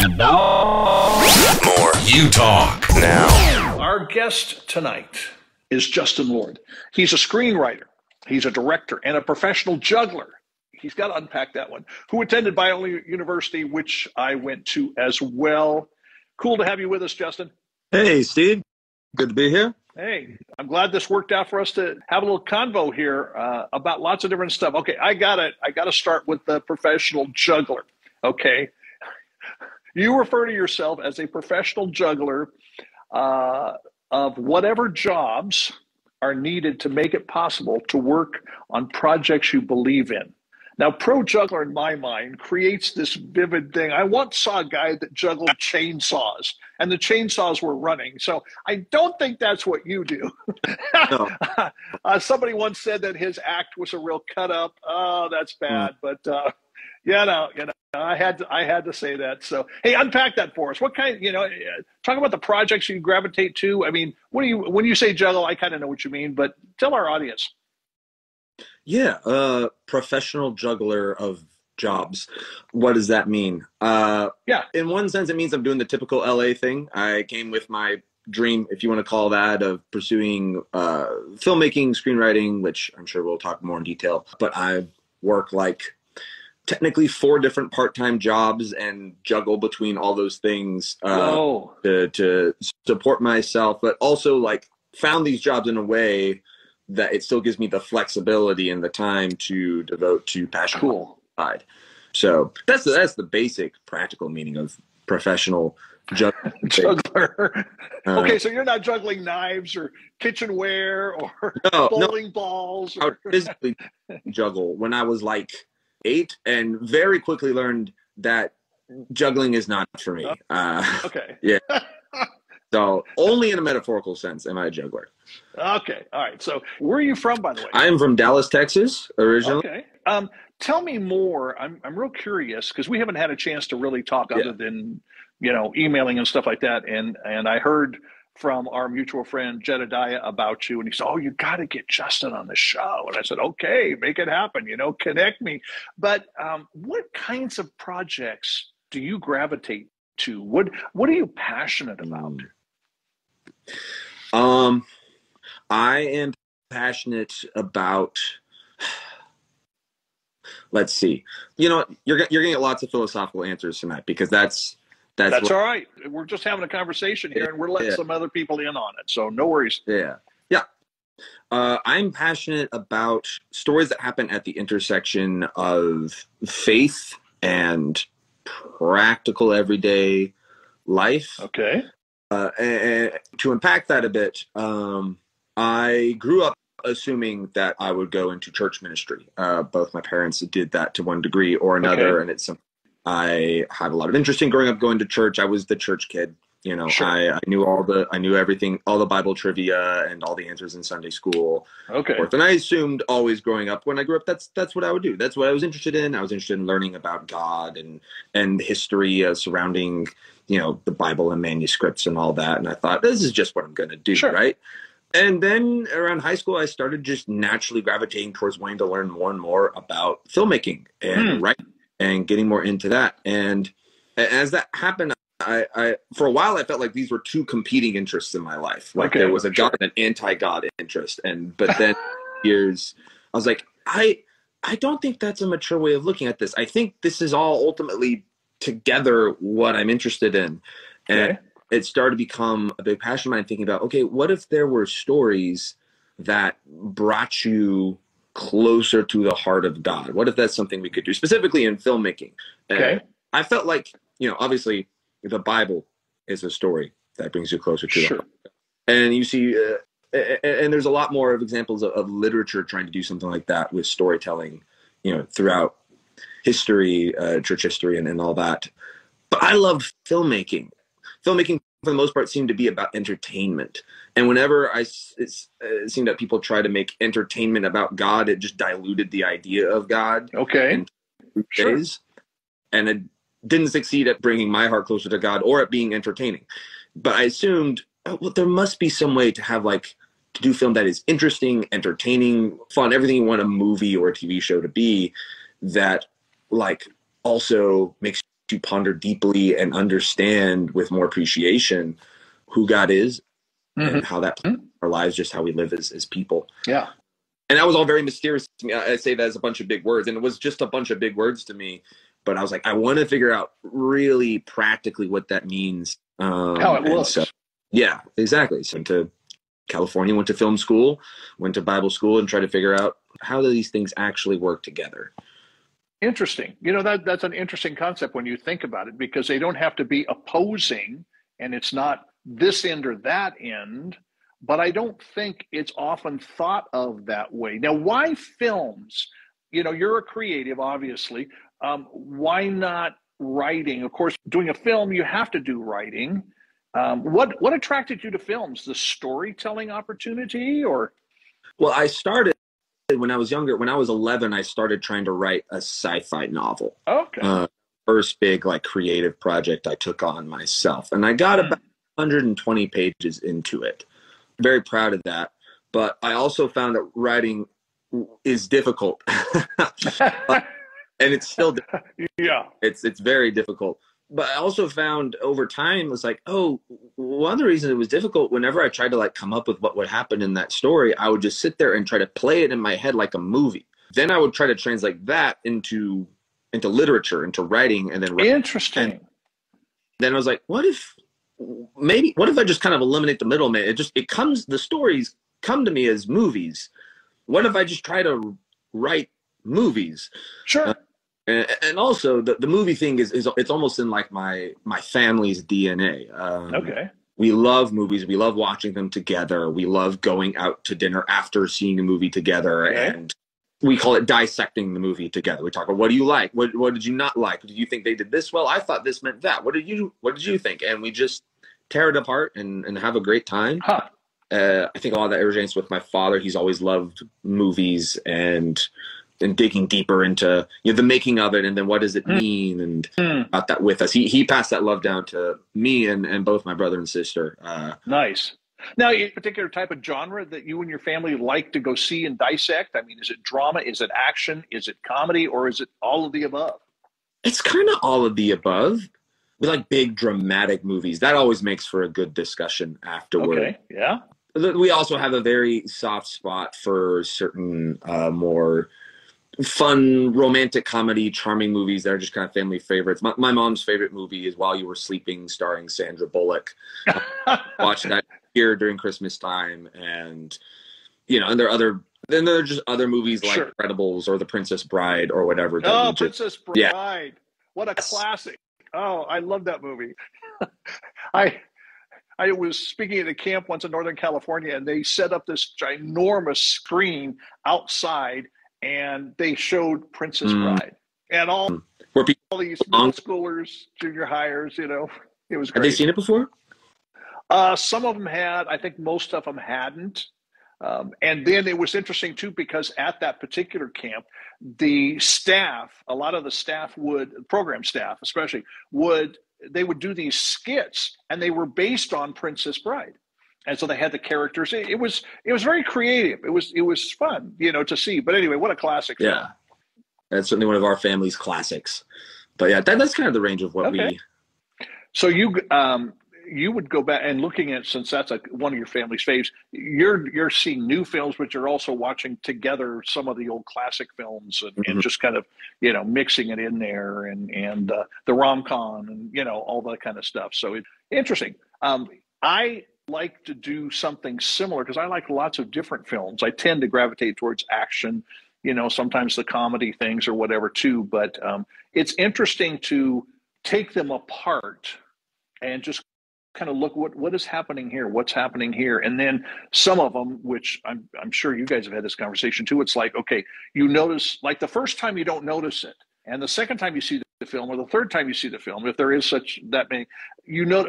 And now, more You Talk. Now. Our guest tonight is Justin Lord. He's a screenwriter, he's a director, and a professional juggler. He's got to unpack that one. Who attended Biola University, which I went to as well. Cool to have you with us, Justin. Hey, Steve. Good to be here. Hey, I'm glad this worked out for us to have a little convo here about lots of different stuff. Okay, I got to start with the professional juggler. Okay, you refer to yourself as a professional juggler of whatever jobs are needed to make it possible to work on projects you believe in. Now, pro juggler in my mind creates this vivid thing. I once saw a guy that juggled chainsaws, and the chainsaws were running. So I don't think that's what you do. No. Somebody once said that his act was a real cut up. Oh, that's bad. But I had to say that. So hey, unpack that for us. What kind? Talk about the projects you gravitate to. I mean, when you say juggle, I kind of know what you mean, but tell our audience. Yeah, professional juggler of jobs. What does that mean? In one sense, it means I'm doing the typical LA thing. I came with my dream, if you want to call that, of pursuing filmmaking, screenwriting, which I'm sure we'll talk more in detail. But I work like technically 4 different part-time jobs and juggle between all those things to support myself, but also like found these jobs in a way that it still gives me the flexibility and the time to devote to passion. Cool. Side. So that's the basic practical meaning of professional juggler. Okay, so you're not juggling knives or kitchenware or bowling balls. I would physically juggle when I was like 8 and very quickly learned that juggling is not for me. Okay. Yeah. So only in a metaphorical sense am I a juggler. Okay. All right. So where are you from, by the way? I am from Dallas, Texas, originally. Okay. Tell me more. I'm real curious because we haven't had a chance to really talk other than, emailing and stuff like that. And I heard from our mutual friend Jedediah about you, and he said, "Oh, you got to get Justin on the show." And I said, "Okay, make it happen. Connect me." But what kinds of projects do you gravitate to? What are you passionate about? I am passionate about, let's see, you're going to get lots of philosophical answers tonight because that's all right. We're just having a conversation here and we're letting some other people in on it. So no worries. Yeah. I'm passionate about stories that happen at the intersection of faith and practical everyday life. Okay. And to unpack that a bit, I grew up assuming that I would go into church ministry. Both my parents did that to one degree or another, and it's something I had a lot of interest in growing up going to church. I was the church kid. Sure. I knew everything, all the Bible trivia and all the answers in Sunday school. Okay. And I assumed always growing up, when I grew up, that's what I would do. That's what I was interested in. I was interested in learning about God and history surrounding, the Bible and manuscripts and all that. And I thought, this is just what I'm going to do. Sure. Right. And then around high school, I started just naturally gravitating towards wanting to learn more and more about filmmaking and writing and getting more into that. And as that happened, I for a while I felt like these were 2 competing interests in my life. Like there was a God and an anti-God interest, but then years I was like, I don't think that's a mature way of looking at this. I think this is all ultimately together what I'm interested in, and it started to become a big passion of mine. Thinking about, okay, what if there were stories that brought you closer to the heart of God? What if that's something we could do specifically in filmmaking? And I felt like, obviously, the Bible is a story that brings you closer to the heart. And you see, and there's a lot more of examples of literature trying to do something like that with storytelling, throughout history, church history, and all that. But I loved filmmaking. Filmmaking, for the most part, seemed to be about entertainment. And whenever it seemed that people try to make entertainment about God, it just diluted the idea of God. Okay. And it didn't succeed at bringing my heart closer to God or at being entertaining. But I assumed, there must be some way to have to do film that is interesting, entertaining, fun, everything you want a movie or a TV show to be, that also makes to ponder deeply and understand with more appreciation who God is and how that plays in our lives, just how we live as people. Yeah. And that was all very mysterious to me. I say that as a bunch of big words, and it was just a bunch of big words to me. But I was like, I want to figure out really practically what that means. How it looks. So, yeah, exactly. So went to California, went to film school, went to Bible school, and tried to figure out how do these things actually work together. Interesting. You know, that's an interesting concept when you think about it, because they don't have to be opposing, and it's not this end or that end, but I don't think it's often thought of that way. Now, why films? You know, you're a creative, obviously. Why not writing? Of course, doing a film, you have to do writing. What attracted you to films? The storytelling opportunity, or? Well, I started when I was younger. When I was 11, I started trying to write a sci-fi novel. Okay. First big creative project I took on myself, and I got about 120 pages into it. Very proud of that. But I also found that writing is difficult, and it's still difficult. Yeah. It's very difficult. But I also found over time, it was like, oh, one of the reasons it was difficult, whenever I tried to come up with what would happen in that story, I would just sit there and try to play it in my head like a movie. Then I would try to translate that into literature, into writing, and then Interesting. And then I was like, what if I just kind of eliminate the middleman? The stories come to me as movies. What if I just try to write movies? Sure. And also the movie thing is it's almost in my family's DNA. Okay. We love movies. We love watching them together. We love going out to dinner after seeing a movie together. Okay. And we call it dissecting the movie together. We talk about, what do you like? What did you not like? Did you think they did this well? I thought this meant that. What did you think? And we just tear it apart and have a great time. Huh. I think a lot of that originates with my father. He's always loved movies and digging deeper into the making of it, and then what does it mean, and about that with us. He passed that love down to me and both my brother and sister. Nice. Now, a particular type of genre that you and your family like to go see and dissect? I mean, is it drama? Is it action? Is it comedy? Or is it all of the above? It's kind of all of the above. We like big dramatic movies. That always makes for a good discussion afterward. Okay, yeah. We also have a very soft spot for certain more fun, romantic comedy, charming movies that are just kind of family favorites. My mom's favorite movie is While You Were Sleeping, starring Sandra Bullock. Watch that here during Christmas time, and there are just other movies like Incredibles or The Princess Bride or whatever. Princess Bride! Yeah. What a classic! Oh, I love that movie. I was speaking at a camp once in Northern California, and they set up this ginormous screen outside, and they showed Princess Bride, and all these middle schoolers, junior hires, it was great. Have they seen it before? Some of them had. I think most of them hadn't. And then it was interesting too, because at that particular camp, the staff, a lot of the staff program staff especially, would do these skits, and they were based on Princess Bride. And so they had the characters. It was very creative. It was fun, to see. But anyway, what a classic film. Yeah. That's certainly one of our family's classics. But yeah, that's kind of the range of what we. So you would go back and looking at, since that's one of your family's faves, you're seeing new films, but you're also watching together some of the old classic films and just kind of, mixing it in there and the rom-com and, all that kind of stuff. So it's interesting. I like to do something similar because I like lots of different films. I tend to gravitate towards action, sometimes the comedy things or whatever too, but it's interesting to take them apart and just kind of look what is happening here, what's happening here. And then some of them, which I'm sure you guys have had this conversation too, it's like, okay, you notice, like the first time you don't notice it, and the second time you see the film, or the third time you see the film, if there is that many,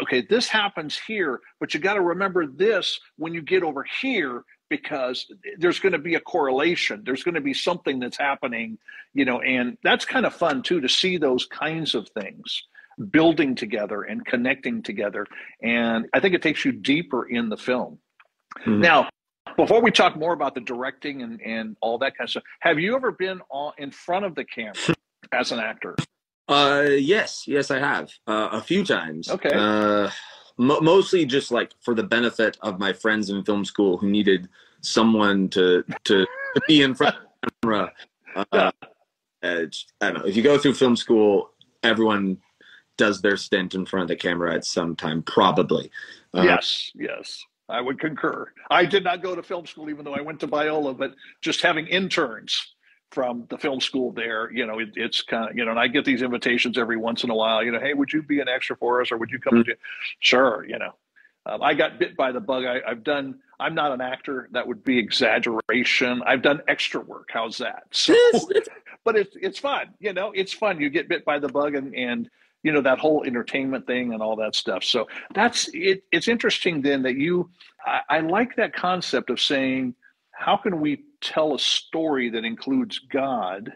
okay, this happens here, but you got to remember this when you get over here, because there's going to be a correlation. There's going to be something that's happening, and that's kind of fun too, to see those kinds of things building together and connecting together. And I think it takes you deeper in the film. Now, before we talk more about the directing and all that kind of stuff, have you ever been in front of the camera as an actor? Yes, I have a few times. Okay. Mostly just like for the benefit of my friends in film school who needed someone to be in front of the camera. Yeah. I don't know. If you go through film school, everyone does their stint in front of the camera at some time, probably. Yes. I would concur. I did not go to film school, even though I went to Biola, but just having interns from the film school there, it's kind of, and I get these invitations every once in a while, hey, would you be an extra for us, or would you come and do? Sure. I got bit by the bug. I'm not an actor. That would be exaggeration. I've done extra work. How's that? So, but it's fun. It's fun. You get bit by the bug and that whole entertainment thing and all that stuff. So that's it. It's interesting then that I like that concept of saying, how can we tell a story that includes God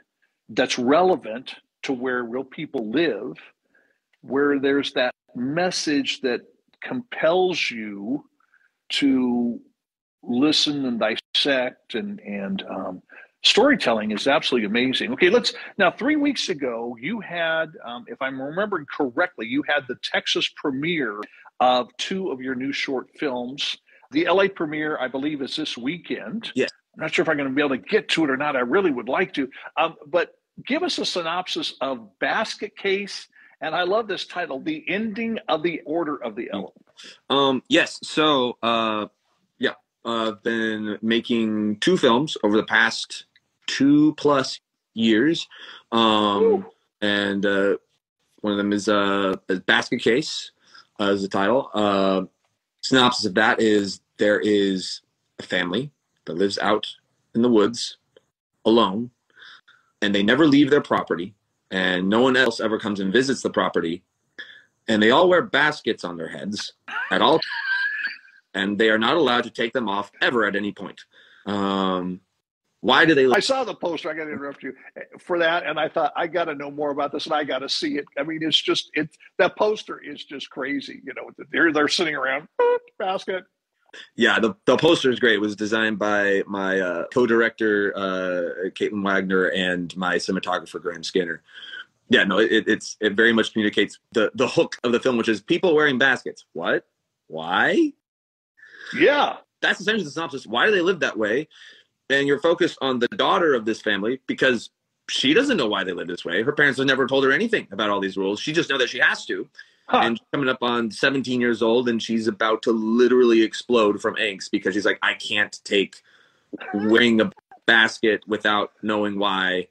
that's relevant to where real people live, where there's that message that compels you to listen and dissect and storytelling is absolutely amazing. Okay, now 3 weeks ago, you had, if I'm remembering correctly, you had the Texas premiere of 2 of your new short films. The LA premiere, I believe, is this weekend. Yes. I'm not sure if I'm going to be able to get to it or not. I really would like to. But give us a synopsis of Basketcase. And I love this title, The Ending of the Order of the Elephant. Yes. So, I've been making 2 films over the past 2+ years. And one of them is Basketcase is the title. Synopsis of that is there is a family that lives out in the woods alone, and they never leave their property, and no one else ever comes and visits the property, and they all wear baskets on their heads at all, and they are not allowed to take them off ever at any point. Why do they? I saw the poster. I got to interrupt you for that, and I thought I got to know more about this, and I got to see it. I mean, that poster is just crazy. They're sitting around basket. Yeah, the poster is great. It was designed by my co-director Caitlin Wagner and my cinematographer Graham Skinner. Yeah, no, it very much communicates the hook of the film, which is people wearing baskets. What? Why? Yeah, that's essentially the synopsis. Why do they live that way? And you're focused on the daughter of this family because she doesn't know why they live this way. Her parents have never told her anything about all these rules. She just knows that she has to. Huh. And she's coming up on 17 years old, and she's about to literally explode from angst because she's like, I can't take wearing a basket without knowing why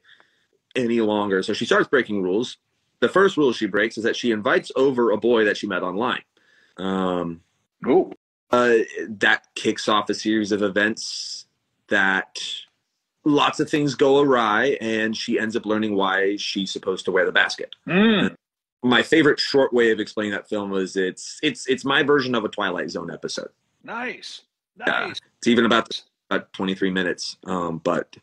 any longer. So she starts breaking rules. The first rule she breaks is that she invites over a boy that she met online. That kicks off a series of events that lots of things go awry, and she ends up learning why she's supposed to wear the basket. My favorite short way of explaining that film was it's my version of a Twilight Zone episode. Nice. It's even about 23 minutes. But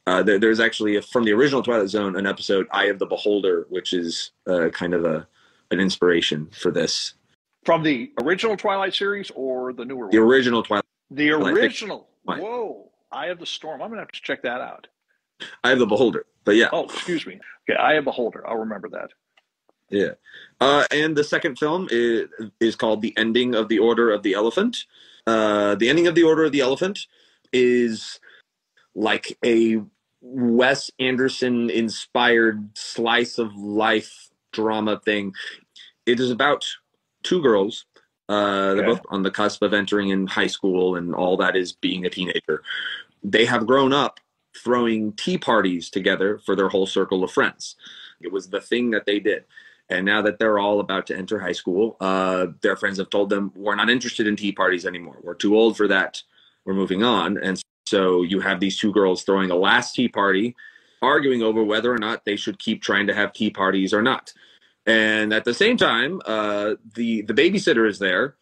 there's actually from the original Twilight Zone an episode, Eye of the Beholder, which is kind of an inspiration for this. From the original Twilight series or the newer one? The original Twilight. The original. Whoa. Eye of the Storm. I'm going to have to check that out. Eye of the Beholder. But yeah. Oh, excuse me. Okay, Eye of the Beholder. I'll remember that. Yeah. And the second film is called The Ending of the Order of the Elephant. The Ending of the Order of the Elephant is like a Wes Anderson-inspired slice of life drama thing. It is about 2 girls. They're both on the cusp of entering in high school, and all that is being a teenager. They have grown up throwing tea parties together for their whole circle of friends. It was the thing that they did. And now that they're all about to enter high school, their friends have told them, we're not interested in tea parties anymore. We're too old for that. We're moving on. And so you have these 2 girls throwing a last tea party, arguing over whether or not they should keep trying to have tea parties or not. And at the same time, the babysitter is there,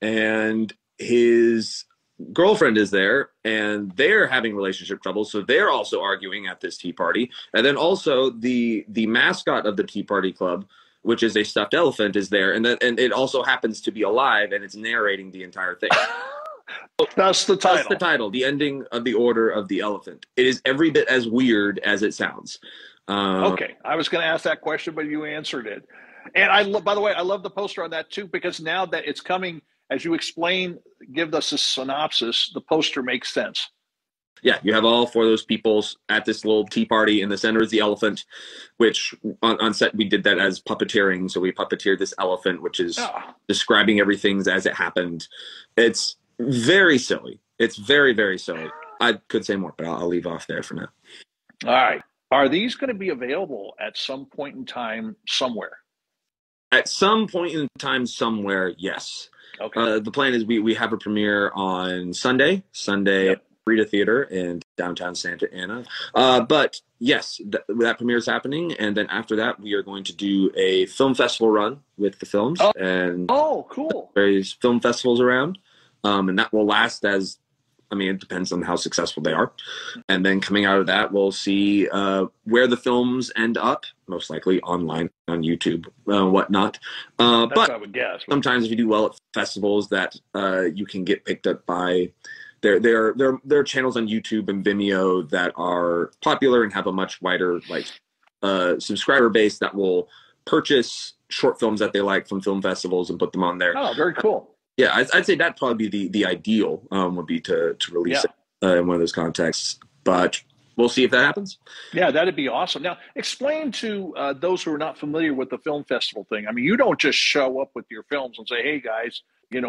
and his girlfriend is there, and they're having relationship trouble, so they're also arguing at this tea party. And then also the mascot of the tea party club, which is a stuffed elephant, is there, and it also happens to be alive, and it's narrating the entire thing. That's the title. That's the title, The Ending of the Order of the Elephant. It is every bit as weird as it sounds. Okay, I was going to ask that question, but you answered it. And by the way, I love the poster on that too, because now that it's coming, as you explain, give us a synopsis, the poster makes sense. Yeah, you have all four of those people at this little tea party. In the center is the elephant, which on set we did that as puppeteering. So we puppeteered this elephant, which is describing everything as it happened. It's very silly. It's very, very silly. I could say more, but I'll leave off there for now. All right. Are these going to be available at some point in time somewhere? At some point in time somewhere, yes. Okay. The plan is we have a premiere on Sunday. Yep. Rita Theater in downtown Santa Ana. But yes, that premiere is happening. And then after that, we are going to do a film festival run with the films. Cool. Various film festivals around. And that will last it depends on how successful they are. And then coming out of that, we'll see where the films end up, most likely online on YouTube, whatnot. That's but what I would guess. Sometimes if you do well at festivals, that you can get picked up by there are channels on YouTube and Vimeo that are popular and have a much wider subscriber base that will purchase short films that they like from film festivals and put them on there. Oh, very cool. Yeah, I'd say that'd probably be the ideal would be to release it in one of those contexts. But we'll see if that happens. Yeah, that'd be awesome. Now, explain to those who are not familiar with the film festival thing. I mean, you don't just show up with your films and say, hey, guys,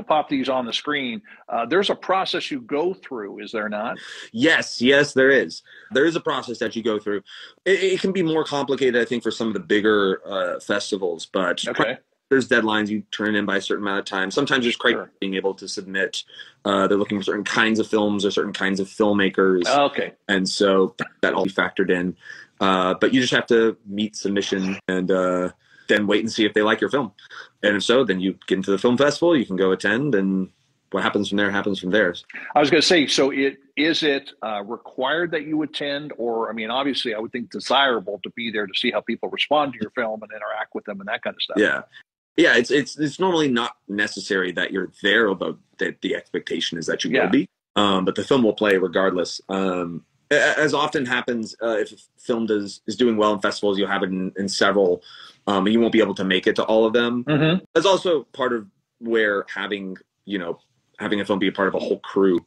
pop these on the screen. There's a process you go through, is there not? Yes, there is. There is a process that you go through. It can be more complicated, I think, for some of the bigger festivals, but there's deadlines. You turn in by a certain amount of time. Sometimes there's criteria being able to submit. They're looking for certain kinds of films or certain kinds of filmmakers. Okay. And so that all be factored in. But you just have to meet submission and then wait and see if they like your film. And if so, then you get into the film festival, you can go attend, and what happens from there happens from there. I was going to say, so is it required that you attend, or, I mean, obviously I would think desirable to be there to see how people respond to your film and interact with them and that kind of stuff. Yeah, it's normally not necessary that you're there, although the expectation is that you will be. But the film will play regardless. As often happens, if a film is doing well in festivals, you'll have it in several, and you won't be able to make it to all of them. Mm-hmm. That's also part of where having a film be a part of a whole crew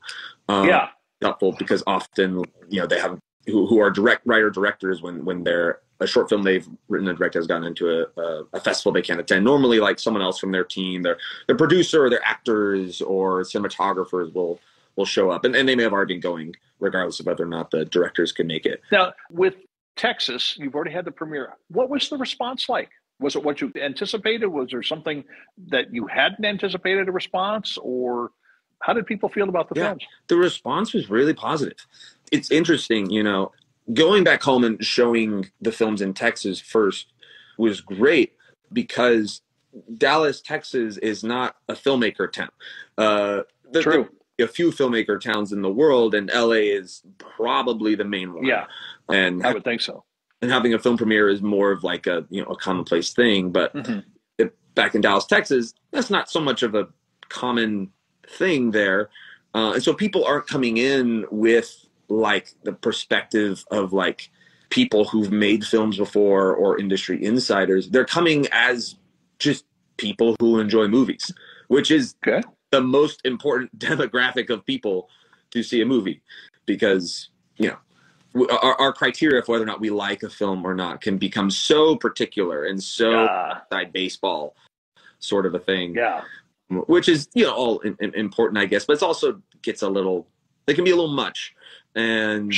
helpful, because often they have who are directors when they're a short film they've written and directed has gotten into a festival they can't attend. Normally, like someone else from their team, their producer or their actors or cinematographers will show up, and they may have already been going regardless of whether or not the directors can make it. Now, with Texas, you've already had the premiere. What was the response like? Was it what you anticipated? Was there something that you hadn't anticipated a response, or how did people feel about the films? The response was really positive. It's interesting, going back home and showing the films in Texas first was great, because Dallas, Texas is not a filmmaker town. True. A few filmmaker towns in the world, and LA is probably the main one. Yeah, and I would think so. And having a film premiere is more of like a commonplace thing. But back in Dallas, Texas, that's not so much of a common thing there, and so people aren't coming in with like the perspective of like people who've made films before or industry insiders. They're coming as just people who enjoy movies, which is the most important demographic of people to see a movie, because our criteria for whether or not we like a film or not can become so particular and so inside baseball sort of a thing. Which is all important, I guess, but it's also gets it can be a little much. And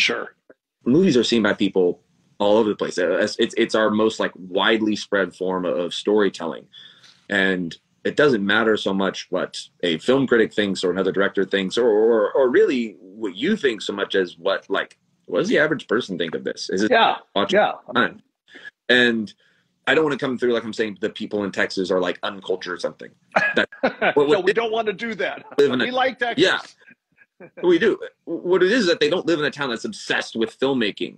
movies are seen by people all over the place. It's our most like widely spread form of storytelling, and it doesn't matter so much what a film critic thinks or another director thinks, or really what you think, so much as what does the average person think of this? Is it fun? And I don't want to come through like I'm saying the people in Texas are like uncultured or something. No, we don't want to do that. We like Texas. Yeah, we do. What it is that they don't live in a town that's obsessed with filmmaking.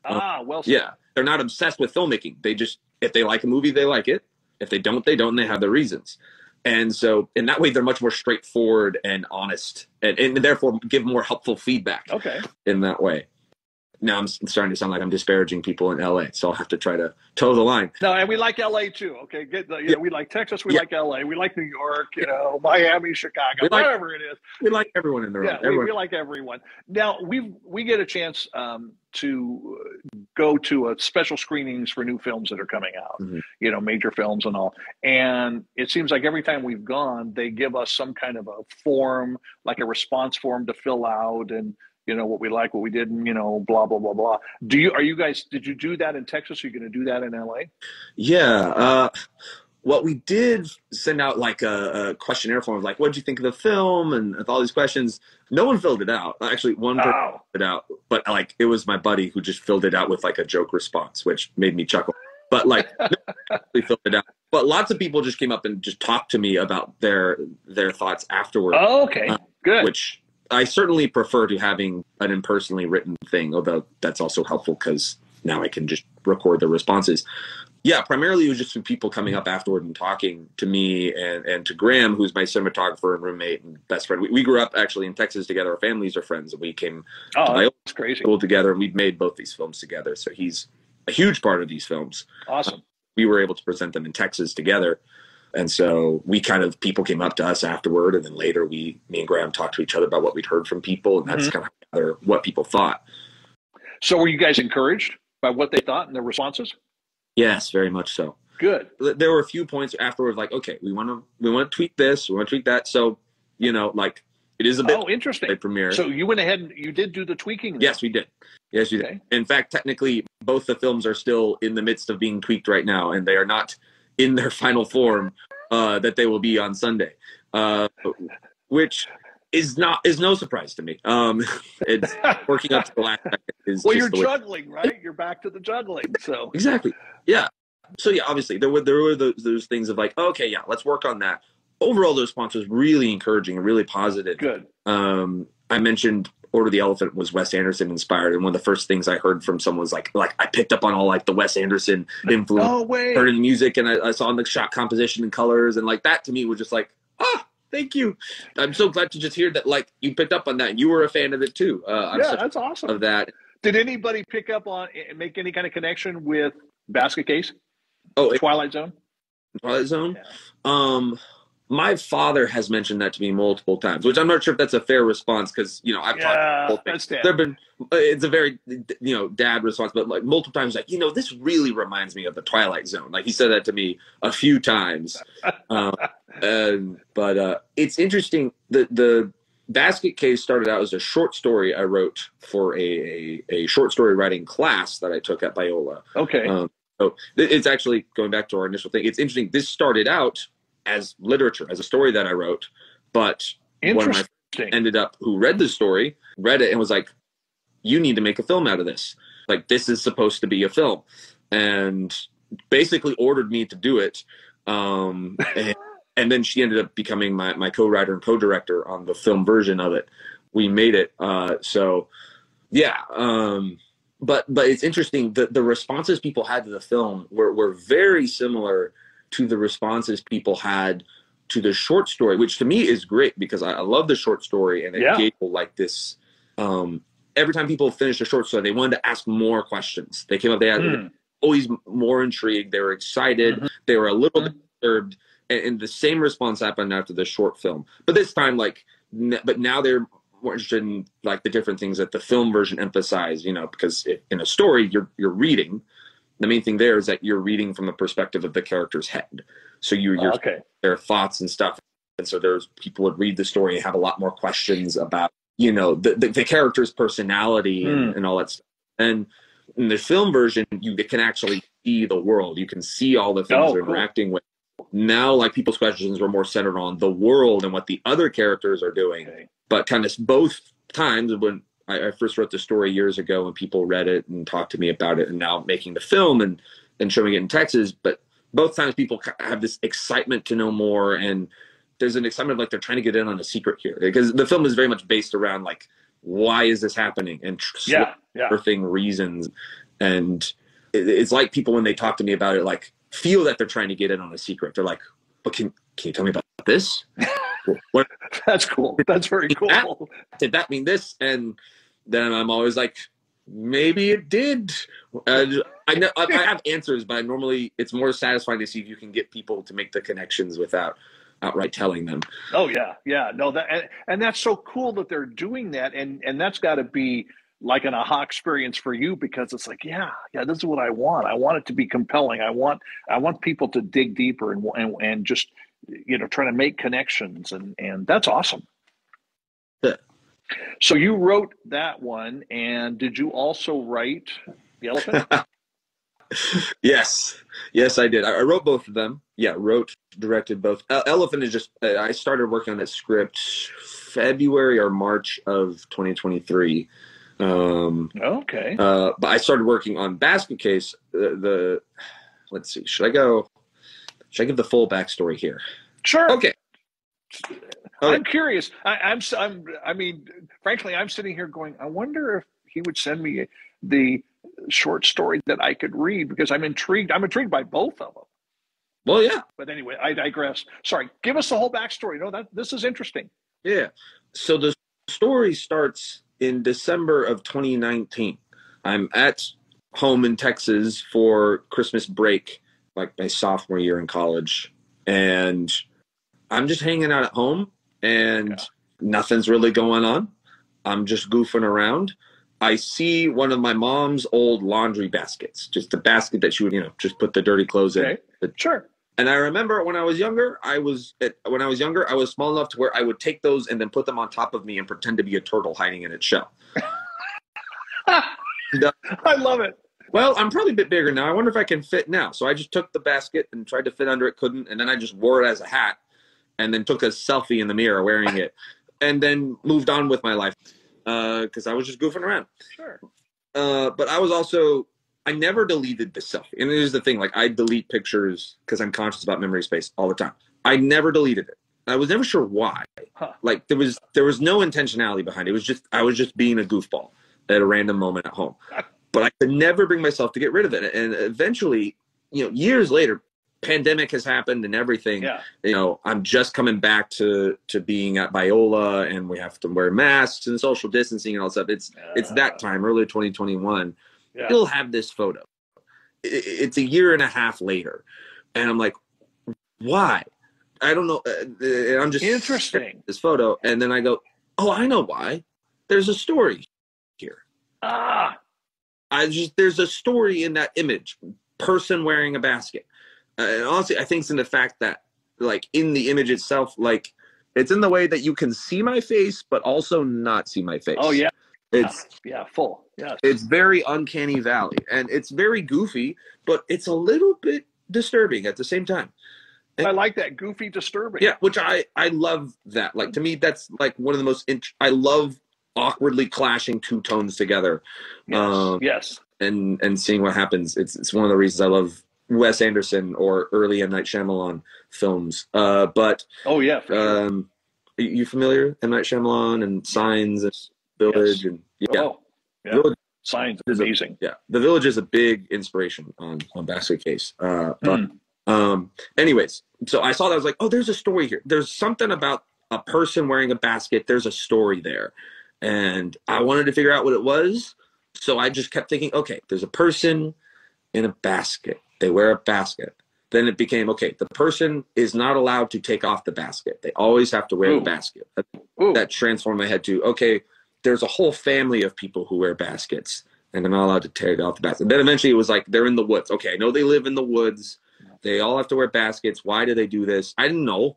Well said. Yeah, they're not obsessed with filmmaking. They just, if they like a movie, they like it. If they don't, they don't, and they have their reasons. And so in that way, they're much more straightforward and honest, and therefore give more helpful feedback in that way. now I'm starting to sound like I'm disparaging people in LA, so I'll have to try to toe the line. No, and we like LA too. Okay, we like Texas, we like LA, we like New York, Miami, Chicago, whatever it is. We like everyone in the room. Yeah, we like everyone. Now we get a chance to go to special screenings for new films that are coming out, major films and all. And it seems like every time we've gone, they give us some kind of a form, like a response form to fill out, and what we like, what we didn't, blah blah blah blah. Did you do that in Texas? Are you going to do that in LA? Yeah. What we did send out like a questionnaire form of like, what did you think of the film? And with all these questions, no one filled it out. Actually, one person filled it out, but like it was my buddy who just filled it out with like a joke response, which made me chuckle. But like, nobody filled it out. But lots of people just came up and just talked to me about their thoughts afterward. Oh, okay, good. Which I certainly prefer to having an impersonally written thing, although that's also helpful because now I can just record the responses. Yeah, primarily it was just some people coming up afterward and talking to me and to Graham, who's my cinematographer and roommate and best friend. We grew up actually in Texas together. Our families are friends, and we came to that's crazy. school together, and we've made both these films together. So he's a huge part of these films. Awesome. We were able to present them in Texas together. And so people came up to us afterward, and then later me and Graham talked to each other about what we'd heard from people, and that's kind of what people thought. So were you guys encouraged by what they thought and their responses? Yes, very much so. Good. There were a few points afterwards, like, okay, we want to tweak this, we want to tweak that. So, like it is a bit interesting premiere. So you went ahead and you did do the tweaking then? Yes, we did. Yes, we did. In fact, technically, both the films are still in the midst of being tweaked right now, and they are not in their final form that they will be on Sunday, which is no surprise to me. It's working up to the last second. You're juggling, right? You're back to the juggling. So exactly, yeah. So yeah, obviously there were those things of like, okay, yeah, let's work on that. Overall, the response was really encouraging and really positive. Good. I mentioned Order the Elephant was Wes Anderson inspired, and one of the first things I heard from someone was like I picked up on all like the Wes Anderson influence. Oh wait. Heard in the music, and I saw in the shot composition and colors, and like that to me was just like, thank you. I'm so glad to just hear that like you picked up on that and you were a fan of it too. That's awesome. Of that. Did anybody pick up on make any kind of connection with Basketcase? Twilight Zone? Twilight Zone? Yeah. My father has mentioned that to me multiple times, which I'm not sure if that's a fair response because, I've talked to people. It's a very, dad response, but like multiple times, like, this really reminds me of the Twilight Zone. Like he said that to me a few times. But it's interesting. The Basketcase started out as a short story I wrote for a short story writing class that I took at Biola. Okay. So it's actually going back to our initial thing. It's interesting. This started out as literature, as a story that I wrote, but one of my friends who read the story, read it and was like, you need to make a film out of this. Like, this is supposed to be a film. And basically ordered me to do it. And then she ended up becoming my co-writer and co-director on the film version of it. We made it. But it's interesting. The responses people had to the film were very similar to the responses people had to the short story, which to me is great because I love the short story, and it gave people like this. Every time people finished a short story, they wanted to ask more questions. They came up, they had always more intrigued. They were excited. They were a little bit disturbed, and the same response happened after the short film. But this time, but now they're more interested in like the different things that the film version emphasized. Because in a story, you're reading. The main thing there is that you're reading from the perspective of the character's head. So you're their thoughts and stuff. And so there's people would read the story and have a lot more questions about, the character's personality and all that stuff. And in the film version, you can actually see the world. You can see all the things they're interacting with. Now, like people's questions were more centered on the world and what the other characters are doing. Okay. But kind of both times when I first wrote the story years ago when people read it and talked to me about it, and now making the film and showing it in Texas. But both times people have this excitement to know more, and there's an excitement like they're trying to get in on a secret here because the film is very much based around like, why is this happening? And thing reasons. And it's like people, when they talk to me about it, like feel that they're trying to get in on a secret. They're like, but can you tell me about this? What? That's cool. That's very cool. Did that mean this? And then I'm always like, Maybe it did. I know I have answers, but normally it's more satisfying to see if you can get people to make the connections without outright telling them. Oh yeah. No, and that's so cool that they're doing that, and that's got to be like an aha experience for you, because it's like, yeah, this is what I want. I want it to be compelling. I want people to dig deeper and just try to make connections, and that's awesome. Yeah. So you wrote that one, and did you also write The Elephant? Yes, I did. I wrote both of them. Yeah, wrote, directed both. Elephant is just, I started working on that script February or March of 2023. Okay. But I started working on Basketcase. Let's see. Should I give the full backstory here? Sure. Okay. I'm curious. I mean, frankly, I'm sitting here going, I wonder if he would send me the short story that I could read, because I'm intrigued. I'm intrigued by both of them. Well, yeah. But anyway, I digress. Sorry. Give us the whole backstory. No, this is interesting. Yeah. So the story starts in December of 2019. I'm at home in Texas for Christmas break, like my sophomore year in college. And I'm just hanging out at home, and nothing's really going on. I'm just goofing around. I see one of my mom's old laundry baskets, just the basket that she would, just put the dirty clothes in. Sure. And I remember when I was younger, I was small enough to where I would take those and then put them on top of me and pretend to be a turtle hiding in its shell. I love it. Well, I'm probably a bit bigger now. I wonder if I can fit now. So I just took the basket and tried to fit under it, couldn't. And then I just wore it as a hat and then took a selfie in the mirror wearing it and then moved on with my life because I was just goofing around. Sure. But I never deleted the selfie. And here's the thing, like I delete pictures because I'm conscious about memory space all the time. I never deleted it. I was never sure why. Huh. Like there was no intentionality behind it. I was just being a goofball at a random moment at home. But I could never bring myself to get rid of it. And eventually, years later, pandemic has happened and everything. Yeah. I'm just coming back to being at Biola, and we have to wear masks and social distancing and all that stuff. It's that time, early 2021. Yeah. Still have this photo. It's a year and a half later, and I'm like, why? I don't know. And I'm just interesting this photo, and then I go, oh, I know why. There's a story here. There's a story in that image. Person wearing a basket. And honestly, I think it's in the fact that, like, in the image itself, like, it's in the way that you can see my face, but also not see my face. Oh, yeah. It's full. Yeah. It's very uncanny valley, and it's very goofy, but it's a little bit disturbing at the same time. I like that, goofy, disturbing. Yeah, which I love that. Like, to me, that's like one of the most. I love awkwardly clashing two tones together. Yes. And seeing what happens. It's one of the reasons I love Wes Anderson or early M. Night Shyamalan films. But oh yeah, for sure. Are you familiar? M. Night Shyamalan and Signs and Village and Village. Signs is amazing. The Village is a big inspiration on Basketcase. Anyways, so I saw that, I was like, oh, there's a story here. There's something about a person wearing a basket. There's a story there, and I wanted to figure out what it was. So I just kept thinking, okay, there's a person in a basket. They wear a basket. Then it became, okay, the person is not allowed to take off the basket. They always have to wear the basket. That transformed my head to, okay, there's a whole family of people who wear baskets, and they're not allowed to take off the basket. Then eventually it was like, they're in the woods. Okay, I know they live in the woods. They all have to wear baskets. Why do they do this? I didn't know.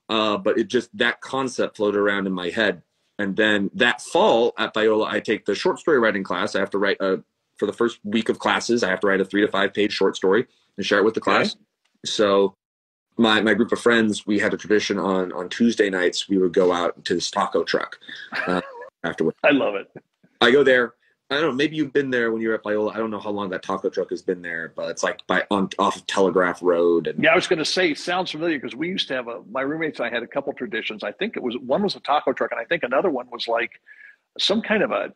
But it just, that concept floated around in my head. And then that fall at Biola, I take the short story writing class. I have to write, for the first week of classes, I have to write a 3 to 5 page short story and share it with the class. Okay. So my group of friends, we had a tradition on Tuesday nights, we would go out to this taco truck afterwards. I love it. I go there. I don't know, maybe you've been there when you were at Biola. I don't know how long that taco truck has been there, but it's like off of Telegraph Road. And I was going to say, it sounds familiar, because we used to have my roommates and I had a couple traditions. I think one was a taco truck, and I think another one was like some kind of a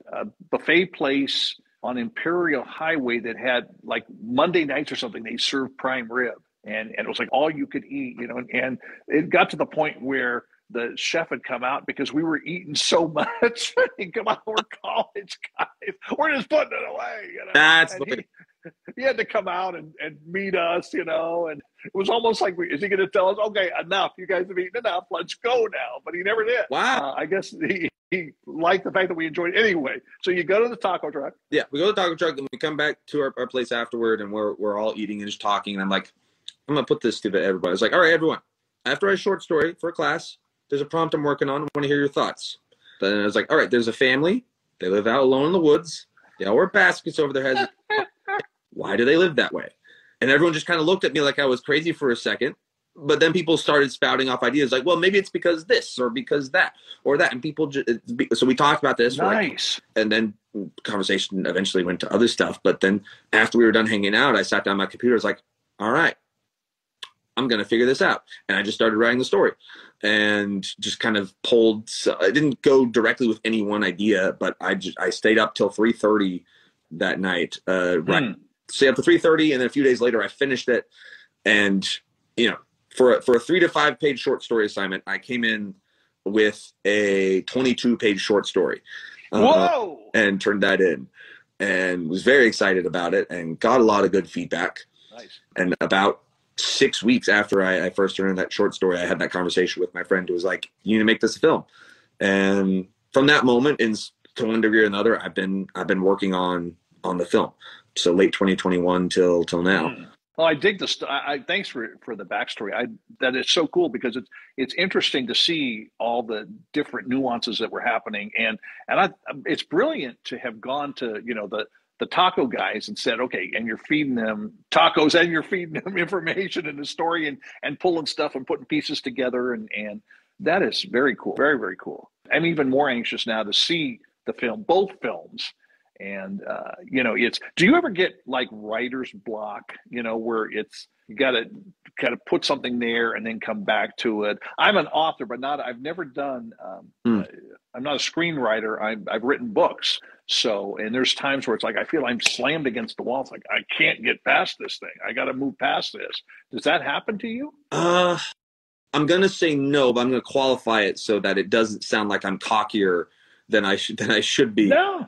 buffet place on Imperial Highway that had, like, Monday nights or something, they served prime rib, and it was like all you could eat, and it got to the point where the chef had come out because we were eating so much. He'd come out, we're college guys. We're just putting it away, you know. That's And he had to come out and meet us, you know, and it was almost like, is he going to tell us, okay, enough, you guys have eaten enough, let's go now? But he never did. Wow. I guess he liked the fact that we enjoyed it anyway. So you go to the taco truck. Yeah, we go to the taco truck, and we come back to our place afterward, and we're all eating and just talking. And I'm like, I'm going to put this to everybody. It's like, all right, everyone, after I short story for a class, there's a prompt I'm working on. I want to hear your thoughts. Then I was like, all right, there's a family. They live out alone in the woods. They all wear baskets over their heads. Why do they live that way? And everyone just kind of looked at me like I was crazy for a second. But then people started spouting off ideas like, well, maybe it's because this or because that or that. And people so we talked about this. Nice. And then conversation eventually went to other stuff. But then after we were done hanging out, I sat down at my computer. I was like, all right, I'm going to figure this out. And I just started writing the story and just kind of pulled. So I didn't go directly with any one idea, but I stayed up till 3:30 that night. Stayed up to 3:30. And then a few days later, I finished it. And, you know, for a 3 to 5 page short story assignment, I came in with a 22-page short story. Whoa! And turned that in and was very excited about it and got a lot of good feedback. Nice. And about 6 weeks after I first turned in that short story, I had that conversation with my friend who was like, you need to make this a film. And from that moment, to one degree or another, I've been working on the film. So late 2021 till now. Well, I dig this. Thanks for the backstory. That is so cool because it's interesting to see all the different nuances that were happening, and it's brilliant to have gone to, you know, the taco guys and said, okay, and you're feeding them tacos and you're feeding them information and the story and pulling stuff and putting pieces together, and that is very cool, very, very cool. I'm even more anxious now to see the film, both films. And, you know, do you ever get like writer's block, you know, where you got to kind of put something there and then come back to it? I'm an author, but I've never done, I'm not a screenwriter. I've written books. So, and there's times where it's like, I feel I'm slammed against the wall. It's like, I can't get past this thing. I got to move past this. Does that happen to you? I'm going to say no, but I'm going to qualify it so that it doesn't sound like I'm cockier than I should be. No,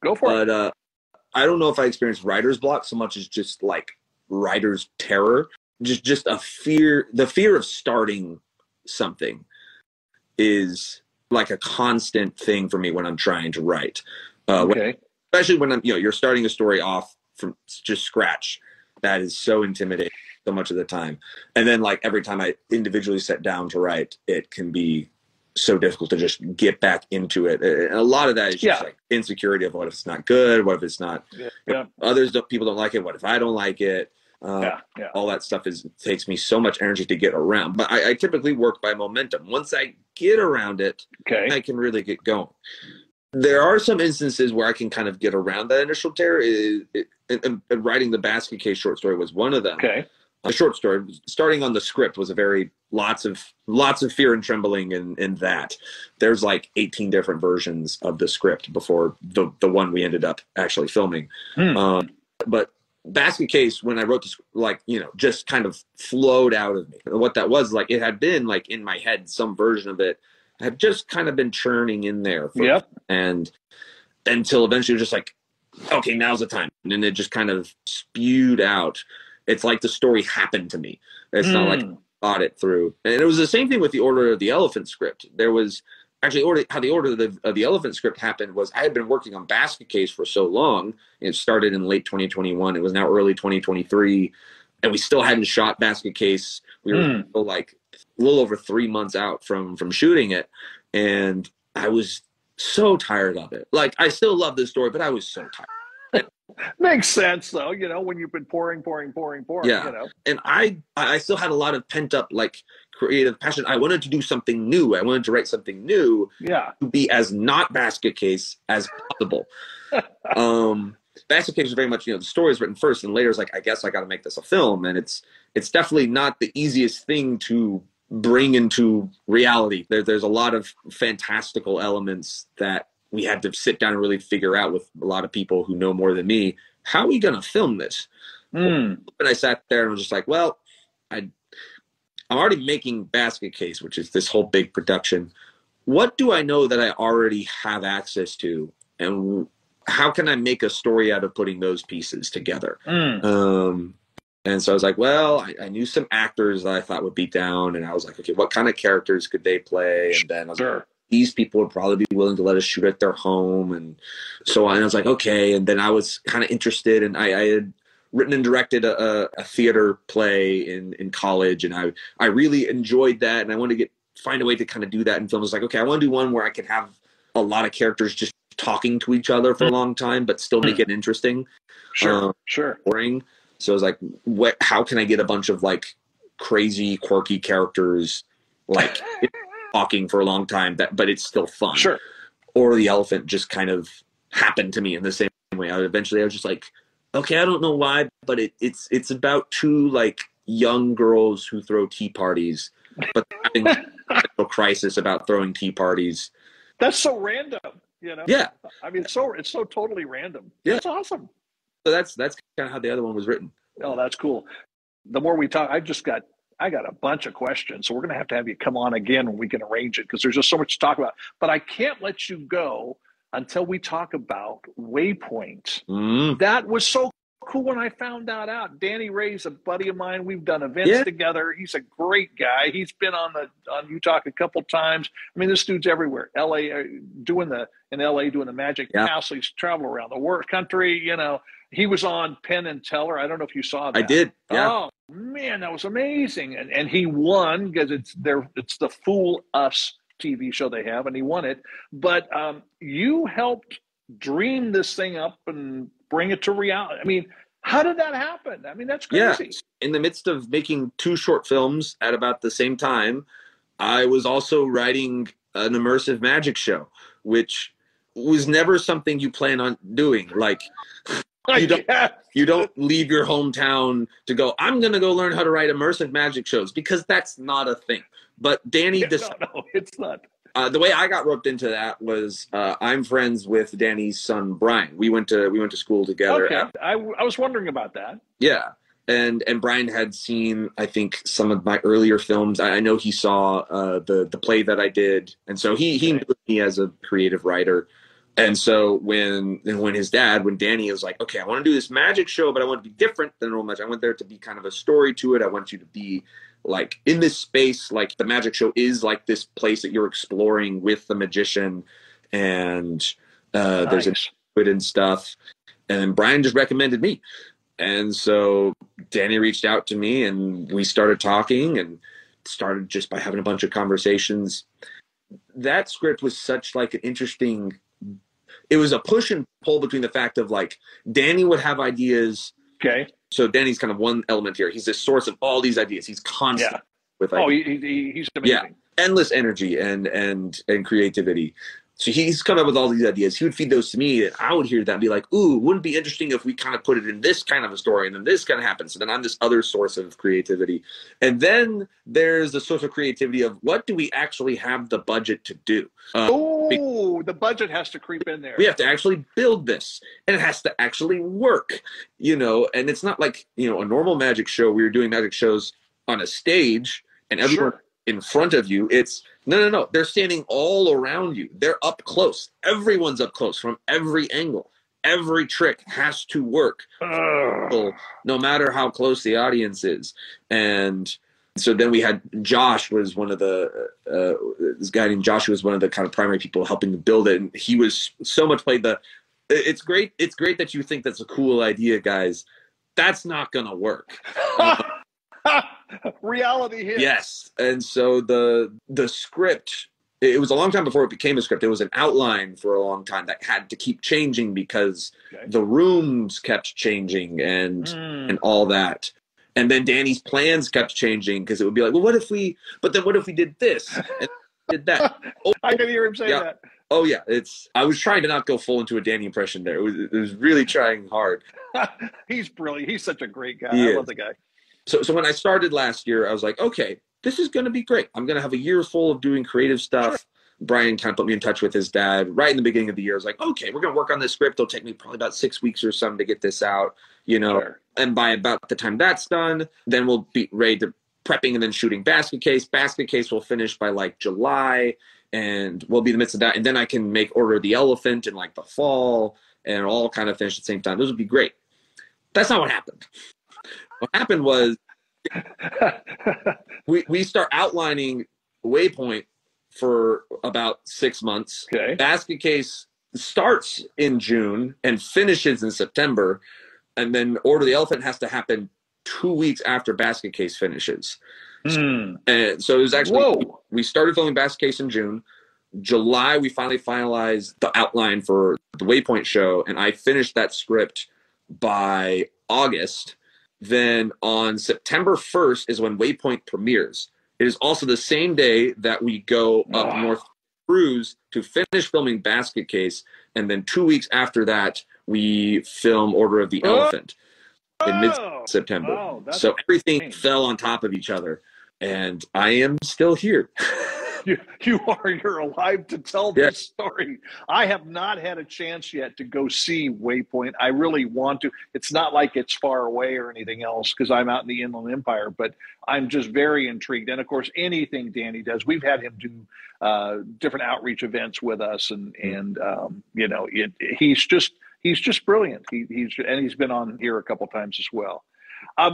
go for it. But I don't know if I experienced writer's block so much as just like writer's terror. Just a fear. The fear of starting something is like a constant thing for me when I'm trying to write. Okay. Especially when you're starting a story off from just scratch. That is so intimidating so much of the time. And then like every time I individually sit down to write, it can be so difficult to just get back into it. And a lot of that is just like insecurity of what if it's not good? What if it's not, people don't like it. What if I don't like it? All that stuff takes me so much energy to get around, but I typically work by momentum. Once I get around it, I can really get going. There are some instances where I can kind of get around that initial terror. And writing the Basketcase short story was one of them. Okay. A short story starting on the script was lots of fear and trembling in that. There's like 18 different versions of the script before the one we ended up actually filming. But Basketcase, when I wrote this, like, you know, just kind of flowed out of me. And what that was, like, it had been like in my head, some version of it had just kind of been churning in there. And until eventually it was just like, okay, now's the time. And then it just kind of spewed out. It's like the story happened to me. It's not like I thought it through. And it was the same thing with the Order of the Elephant script. There was actually how the Order of the Elephant script happened was I had been working on Basketcase for so long. It started in late 2021. It was now early 2023. And we still hadn't shot Basketcase. We were still like a little over 3 months out from shooting it. And I was so tired of it. Like, I still love this story, but I was so tired. Makes sense, though, you know, when you've been pouring, yeah. You know. And I still had a lot of pent up, like, creative passion. I wanted to do something new. I wanted to write something new to be as not Basketcase as possible. Basketcase was very much, you know, the story is written first and later is like, I guess I got to make this a film. And it's definitely not the easiest thing to bring into reality. There's a lot of fantastical elements that we had to sit down and really figure out with a lot of people who know more than me. How are we going to film this? And I sat there and was just like, well, I'm already making Basketcase, which is this whole big production. What do I know that I already have access to, and how can I make a story out of putting those pieces together? And so I was like, well, I knew some actors that I thought would be down, and I was like, okay, what kind of characters could they play? And then I was like, these people would probably be willing to let us shoot at their home, and so on. And I was like, okay. And then I was kind of interested, and I had written and directed a theater play in college, and I really enjoyed that, and I wanted to find a way to kind of do that in film. I was like, okay, I want to do one where I can have a lot of characters just talking to each other for a long time, but still make it interesting. Sure. Boring. So I was like, how can I get a bunch of like crazy, quirky characters like talking for a long time, but it's still fun? Sure. Or the elephant just kind of happened to me in the same way. Eventually I was just like, okay, I don't know why, but it's about two like young girls who throw tea parties, but having a crisis about throwing tea parties. That's so random, you know? Yeah. I mean, it's so totally random. Yeah. That's awesome. So that's kind of how the other one was written. Oh, that's cool. The more we talk, I got a bunch of questions, so we're going to have you come on again when we can arrange it, because there's just so much to talk about. But I can't let you go until we talk about Waypoint. That was so cool when I found that out. Danny Ray's a buddy of mine. We've done events together. He's a great guy. He's been on You Talk a couple times. I mean, this dude's everywhere. In LA doing the Magic House. He's traveled around the world country. You know, he was on Penn and Teller. I don't know if you saw that. I did. Yeah. Oh man, that was amazing. And he won because it's the Fool Us TV show they have, and he won it. But you helped dream this thing up and bring it to reality. I mean, how did that happen? I mean, that's crazy. Yeah. In the midst of making 2 short films at about the same time, I was also writing an immersive magic show, which was never something you plan on doing. Like, you don't leave your hometown to go, I'm going to go learn how to write immersive magic shows, because that's not a thing. But Danny decided, no, it's not. The way I got roped into that was I'm friends with Danny's son Brian. We went to school together. Okay, I was wondering about that. Yeah, and Brian had seen, I think, some of my earlier films. I know he saw the play that I did, and so he knew me as a creative writer. And so when Danny was like, okay, I want to do this magic show, but I want it to be different than normal magic. I want there to be kind of a story to it. I want you to be like in this space, like the magic show is like this place that you're exploring with the magician, and there's a and stuff. And Brian just recommended me. And so Danny reached out to me, and we started talking, and started just by having a bunch of conversations. That script was such like an interesting, it was a push and pull between the fact of like Danny would have ideas. Okay. So Danny's kind of one element here. He's the source of all these ideas. He's constant with ideas. He's amazing. Yeah, endless energy and creativity. So he's come up with all these ideas. He would feed those to me, and I would hear that and be like, ooh, wouldn't it be interesting if we kind of put it in this kind of a story, and then this kind of happens. So then I'm this other source of creativity. And then there's the source of creativity of what do we actually have the budget to do? The budget has to creep in there. We have to actually build this, and it has to actually work, you know. And it's not like, you know, a normal magic show. We were doing magic shows on a stage, and everyone in front of you. It's no. They're standing all around you. They're up close. Everyone's up close from every angle. Every trick has to work, no matter how close the audience is. And so then we had Josh was one of the this guy named Josh was one of the kind of primary people helping to build it, and he was so much played the. It's great that you think that's a cool idea, guys. That's not gonna work. Reality hits. Yes, and so the script. It was a long time before it became a script. It was an outline for a long time that had to keep changing because the rooms kept changing and all that. And then Danny's plans kept changing because it would be like, well, what if we did this and did that? I can hear him say that. Oh yeah, I was trying to not go full into a Danny impression there. It was really trying hard. He's brilliant. He's such a great guy. I love the guy. So when I started last year, I was like, okay, this is going to be great. I'm going to have a year full of doing creative stuff. Sure. Brian kind of put me in touch with his dad right in the beginning of the year. I was like, okay, we're going to work on this script. It'll take me probably about 6 weeks or something to get this out, you know. Sure. And by about the time that's done, then we'll be ready to prepping and then shooting Basketcase. Basketcase will finish by like July, and we'll be in the midst of that. And then I can make Order of the Elephant in like the fall, and all kind of finish at the same time. Those would be great. That's not what happened. What happened was we start outlining Waypoint for about 6 months. Okay. Basketcase starts in June and finishes in September, and then Order of the Elephant has to happen 2 weeks after Basketcase finishes. And so it was actually, we started filming Basketcase in June. July, we finally finalized the outline for the Waypoint show, and I finished that script by August. Then on September 1st is when Waypoint premieres. It is also the same day that we go up north cruise to finish filming Basketcase, and then 2 weeks after that, we film Order of the Elephant in mid-September. So everything fell on top of each other, and I am still here. You're alive to tell this story. I have not had a chance yet to go see Waypoint. I really want to. It's not like it's far away or anything else because I'm out in the Inland Empire, but I'm just very intrigued. And of course, anything Danny does, we've had him do different outreach events with us, and you know, he's just brilliant. He's been on here a couple times as well.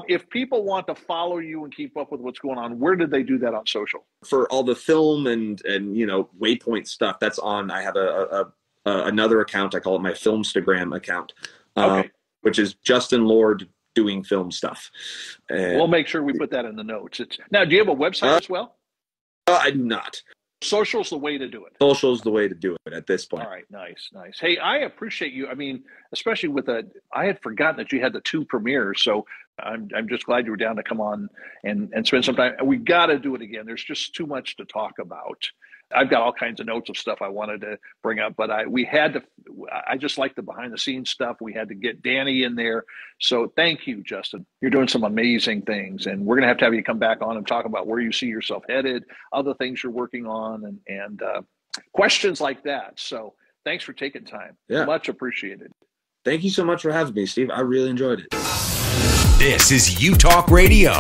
If people want to follow you and keep up with what's going on, where did they do that on social? For all the film and you know, Waypoint stuff, that's on. I have another account. I call it my Filmstagram account, which is Justin Lord doing film stuff. And we'll make sure we put that in the notes. Now, do you have a website as well? I do not. Social's the way to do it. Social's the way to do it at this point. All right, nice. Hey, I appreciate you. I mean, especially with I had forgotten that you had the 2 premieres, so I'm just glad you were down to come on and spend some time. We got to do it again. There's just too much to talk about. I've got all kinds of notes of stuff I wanted to bring up, but I just like the behind the scenes stuff. We had to get Danny in there. So thank you, Justin. You're doing some amazing things, and we're going to have you come back on and talk about where you see yourself headed, other things you're working on, and questions like that. So thanks for taking time. Yeah. Much appreciated. Thank you so much for having me, Steve. I really enjoyed it. This is U Talk Radio.